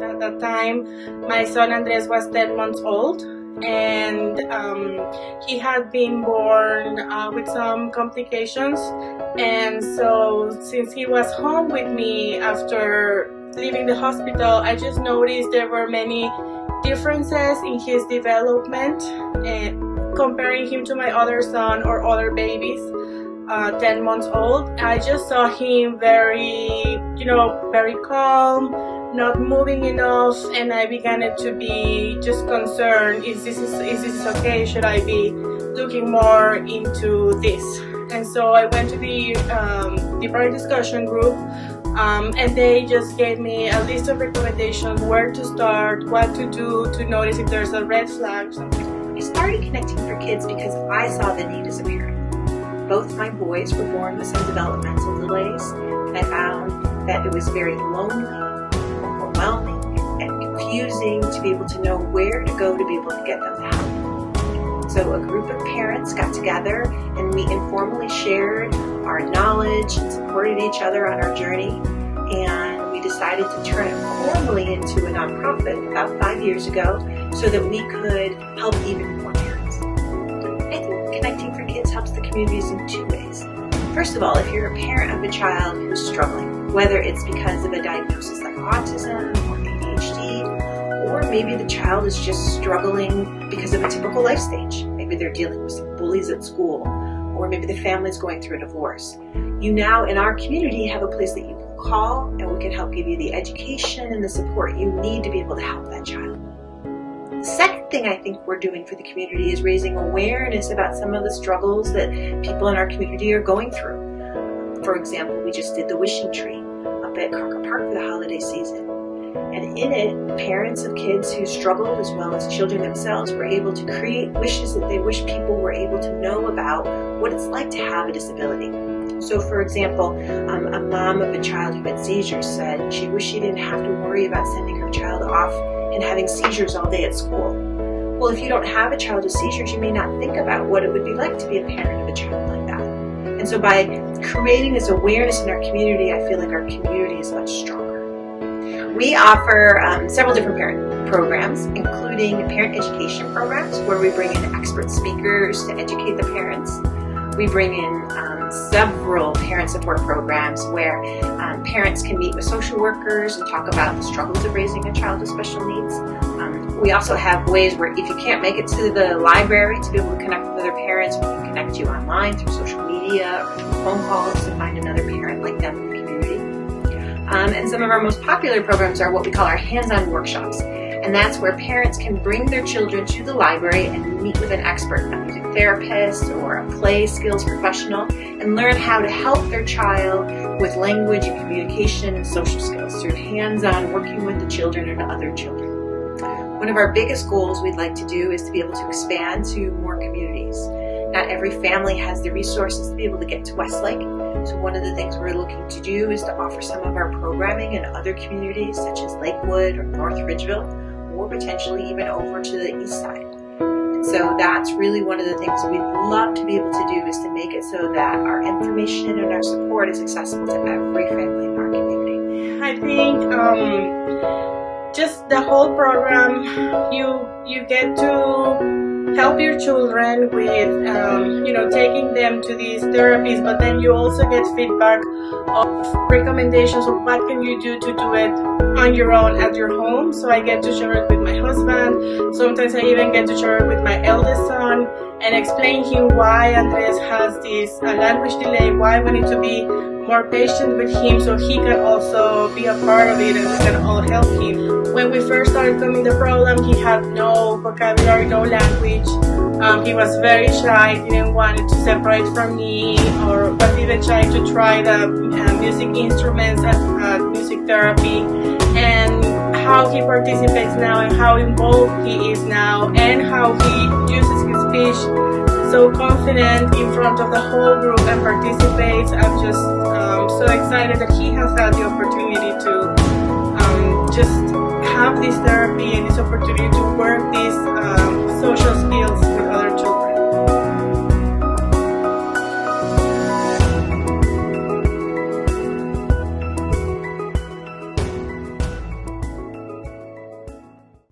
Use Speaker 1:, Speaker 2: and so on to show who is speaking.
Speaker 1: At that time, my son Andres was 10 months old, and he had been born with some complications. And so since he was home with me after leaving the hospital, I just noticed there were many differences in his development, comparing him to my other son or other babies 10 months old. I just saw him very calm, not moving enough, and I began to be just concerned, is this okay? Should I be looking more into this? And so I went to the parent discussion group, and they just gave me a list of recommendations, where to start, what to do to notice if there's a red flag or something.
Speaker 2: I started connecting for kids because I saw the need as a parent. Both my boys were born with some developmental delays, and I found that it was very lonely, overwhelming, and confusing to be able to know where to go to be able to get them help. So a group of parents got together and we informally shared our knowledge and supported each other on our journey, and we decided to turn it formally into a nonprofit about 5 years ago so that we could help even more parents. I think Connecting for Kids helps the communities in two ways. First of all, if you're a parent of a child who's struggling, whether it's because of a diagnosis like autism or ADHD, or maybe the child is just struggling because of a typical life stage. Maybe they're dealing with some bullies at school, or maybe the family's going through a divorce. You now, in our community, have a place that you can call, and we can help give you the education and the support you need to be able to help that child. The second thing I think we're doing for the community is raising awareness about some of the struggles that people in our community are going through. For example, we just did the wishing tree up at Crocker Park for the holiday season. And in it, parents of kids who struggled as well as children themselves were able to create wishes that they wish people were able to know about what it's like to have a disability. So for example, a mom of a child who had seizures said she wished she didn't have to worry about sending her child off and having seizures all day at school. Well, if you don't have a child with seizures, you may not think about what it would be like to be a parent of a child like that. And so by creating this awareness in our community, I feel like our community is much stronger. We offer several different parent programs, including parent education programs where we bring in expert speakers to educate the parents. We bring in several parent support programs where parents can meet with social workers and talk about the struggles of raising a child with special needs. We also have ways where if you can't make it to the library to be able to connect with other parents, we can connect you online through social media or through phone calls to find another parent like them in the community. And some of our most popular programs are what we call our hands-on workshops. And that's where parents can bring their children to the library and meet with an expert, a music therapist or a play skills professional, and learn how to help their child with language and communication and social skills through hands-on working with the children and other children. One of our biggest goals we'd like to do is to be able to expand to more communities. Not every family has the resources to be able to get to Westlake, so one of the things we're looking to do is to offer some of our programming in other communities such as Lakewood or North Ridgeville, or potentially even over to the east side. And so that's really one of the things we'd love to be able to do, is to make it so that our information and our support is accessible to every family in our community.
Speaker 1: I think just the whole program, you get to help your children with taking them to these therapies, but then you also get feedback of recommendations of what can you do to do it on your own at your home. So I get to share it with my husband. Sometimes I even get to share it with my eldest son and explain him why Andres has this language delay, why we need to be more patient with him so he can also be a part of it and we can all help him. When we first started coming the program, he had no vocabulary, no language. He was very shy, didn't want to separate from me, or was even shy to try the music instruments at music therapy. And how he participates now and how involved he is now and how he uses his speech so confident in front of the whole group and participates. I'm just so excited that he has had the opportunity to just have this therapy and this opportunity to work these social skills